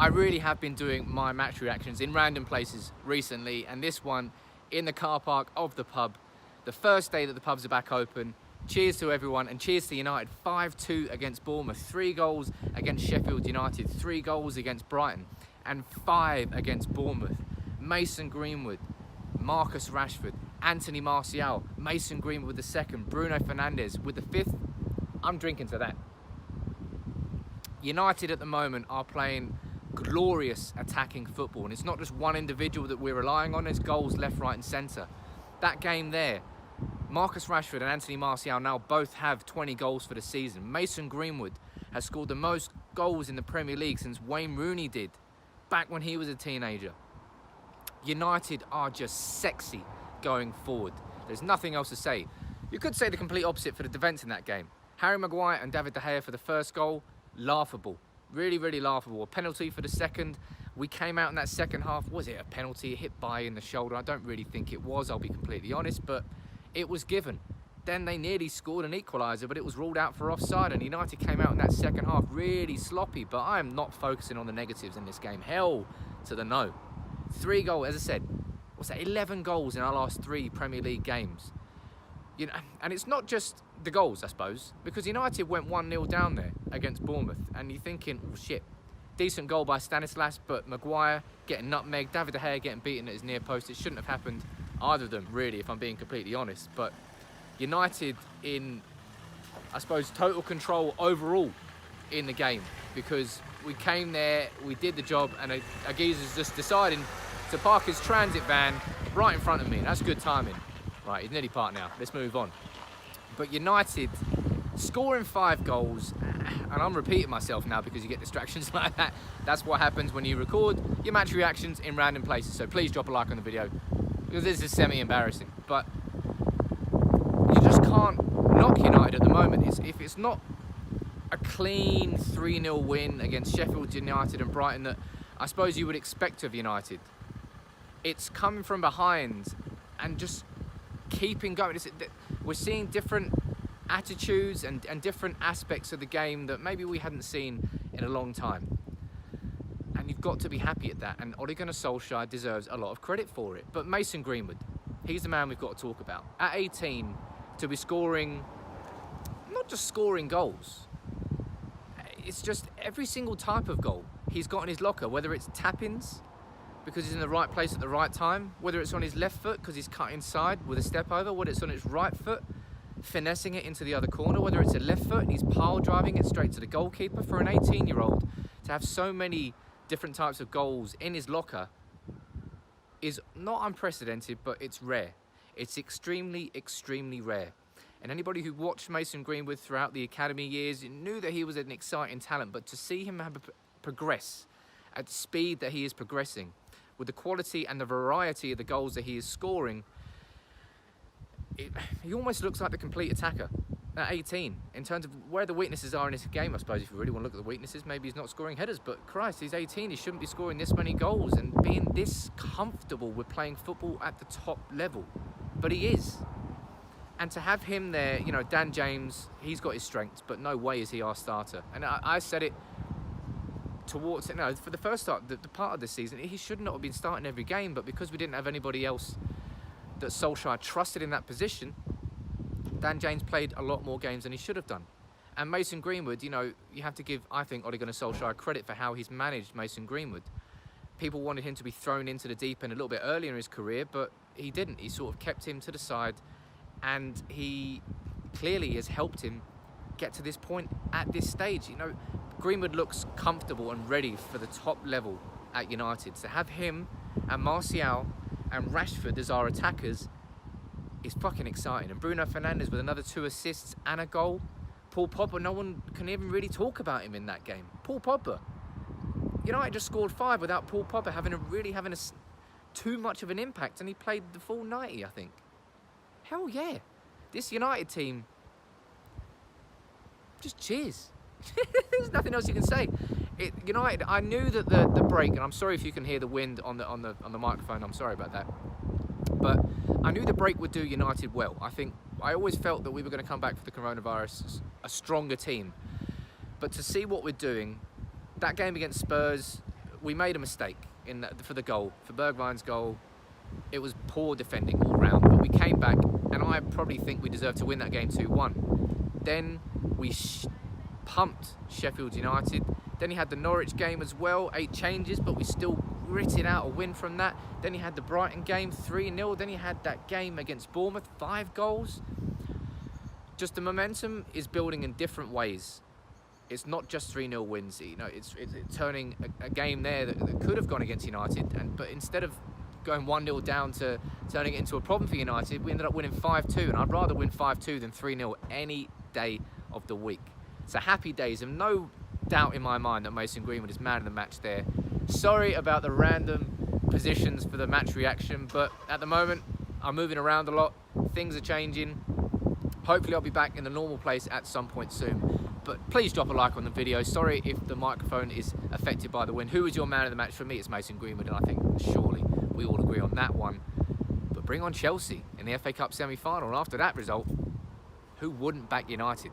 I really have been doing my match reactions in random places recently, and this one in the car park of the pub, the first day that the pubs are back open. Cheers to everyone, and cheers to United. 5-2 against Bournemouth, 3 goals against Sheffield United, 3 goals against Brighton, and 5 against Bournemouth. Mason Greenwood, Marcus Rashford, Anthony Martial, Mason Greenwood with the second, Bruno Fernandes with the 5th. I'm drinking to that. United at the moment are playing glorious attacking football, and it's not just one individual that we're relying on, there's goals left, right and centre. That game there, Marcus Rashford and Anthony Martial now both have 20 goals for the season. Mason Greenwood has scored the most goals in the Premier League since Wayne Rooney did, back when he was a teenager. United are just sexy going forward. There's nothing else to say. You could say the complete opposite for the defence in that game. Harry Maguire and David De Gea for the first goal, laughable. Really, really laughable. A penalty for the second. We came out in that second half. Was it a penalty? A hit by in the shoulder? I don't really think it was, I'll be completely honest, but it was given. Then they nearly scored an equaliser, but it was ruled out for offside, and United came out in that second half really sloppy. But I am not focusing on the negatives in this game. Hell to the no. 3 goals, as I said, what's that, 11 goals in our last 3 Premier League games. You know, and it's not just the goals, I suppose, because United went 1-0 down there against Bournemouth, and you're thinking, oh shit, decent goal by Stanislas, but Maguire getting nutmegged, David De Gea getting beaten at his near post. It shouldn't have happened, either of them, really, if I'm being completely honest. But United in, I suppose, total control overall in the game, because we came there, we did the job, and a geezer's just deciding to park his transit van right in front of me. That's good timing. Right, he's nearly parked now. Let's move on. But United scoring 5 goals, and I'm repeating myself now because you get distractions like that. That's what happens when you record your match reactions in random places. So please drop a like on the video, because this is semi-embarrassing. But you just can't knock United at the moment. If it's not a clean 3-0 win against Sheffield United and Brighton that I suppose you would expect of United, it's coming from behind and just keeping going. We're seeing different attitudes and different aspects of the game that maybe we hadn't seen in a long time. And you've got to be happy at that. And Ole Gunnar Solskjaer deserves a lot of credit for it. But Mason Greenwood, he's the man we've got to talk about. At 18, to be scoring, not just scoring goals, it's just every single type of goal he's got in his locker, whether it's tap-ins, because he's in the right place at the right time, whether it's on his left foot because he's cut inside with a step over, whether it's on his right foot, finessing it into the other corner, whether it's a left foot and he's pile driving it straight to the goalkeeper. For an 18-year-old to have so many different types of goals in his locker is not unprecedented, but it's rare. It's extremely, extremely rare. And anybody who watched Mason Greenwood throughout the academy years knew that he was an exciting talent, but to see him progress at the speed that he is progressing, with the quality and the variety of the goals that he is scoring, he almost looks like the complete attacker at 18. In terms of where the weaknesses are in his game, I suppose, if you really want to look at the weaknesses, maybe he's not scoring headers, but Christ, he's 18, he shouldn't be scoring this many goals and being this comfortable with playing football at the top level. But he is. And to have him there, you know, Dan James, he's got his strengths, but no way is he our starter. And I said it towards it. No, for the first start, the part of the season, he should not have been starting every game, but because we didn't have anybody else that Solskjaer trusted in that position, Dan James played a lot more games than he should have done. And Mason Greenwood, you know, you have to give, I think, Ole Gunnar Solskjaer credit for how he's managed Mason Greenwood. People wanted him to be thrown into the deep end a little bit earlier in his career, but he didn't. He sort of kept him to the side, and he clearly has helped him get to this point at this stage. You know, Greenwood looks comfortable and ready for the top level at United. To have him and Martial and Rashford as our attackers is fucking exciting. And Bruno Fernandes with another 2 assists and a goal. Paul Pogba, no one can even really talk about him in that game. Paul Pogba. United just scored 5 without Paul Pogba having too much of an impact, and he played the full 90, I think. Hell yeah. This United team, just cheers. There's nothing else you can say. United, I knew that the break, and I'm sorry if you can hear the wind on the microphone, I'm sorry about that. But I knew the break would do United well. I always felt that we were going to come back for the coronavirus a stronger team. But to see what we're doing, that game against Spurs, we made a mistake for the goal, for Bergwijn's goal. It was poor defending all round, but we came back, and I probably think we deserved to win that game 2-1. Then we pumped Sheffield United. Then he had the Norwich game as well, 8 changes, but we still gritted out a win from that. Then he had the Brighton game, 3-0. Then he had that game against Bournemouth, 5 goals. Just the momentum is building in different ways. It's not just 3-0 wins. You know, it's turning a game there that could have gone against United, but instead of going 1-0 down to turning it into a problem for United, we ended up winning 5-2, and I'd rather win 5-2 than 3-0 any day of the week. So happy days, and no doubt in my mind that Mason Greenwood is man of the match there. Sorry about the random positions for the match reaction, but at the moment I'm moving around a lot, things are changing. Hopefully I'll be back in the normal place at some point soon. But please drop a like on the video. Sorry if the microphone is affected by the wind. Who is your man of the match? For me, it's Mason Greenwood, and I think surely we all agree on that one. But bring on Chelsea in the FA Cup semi-final, and after that result, who wouldn't back United?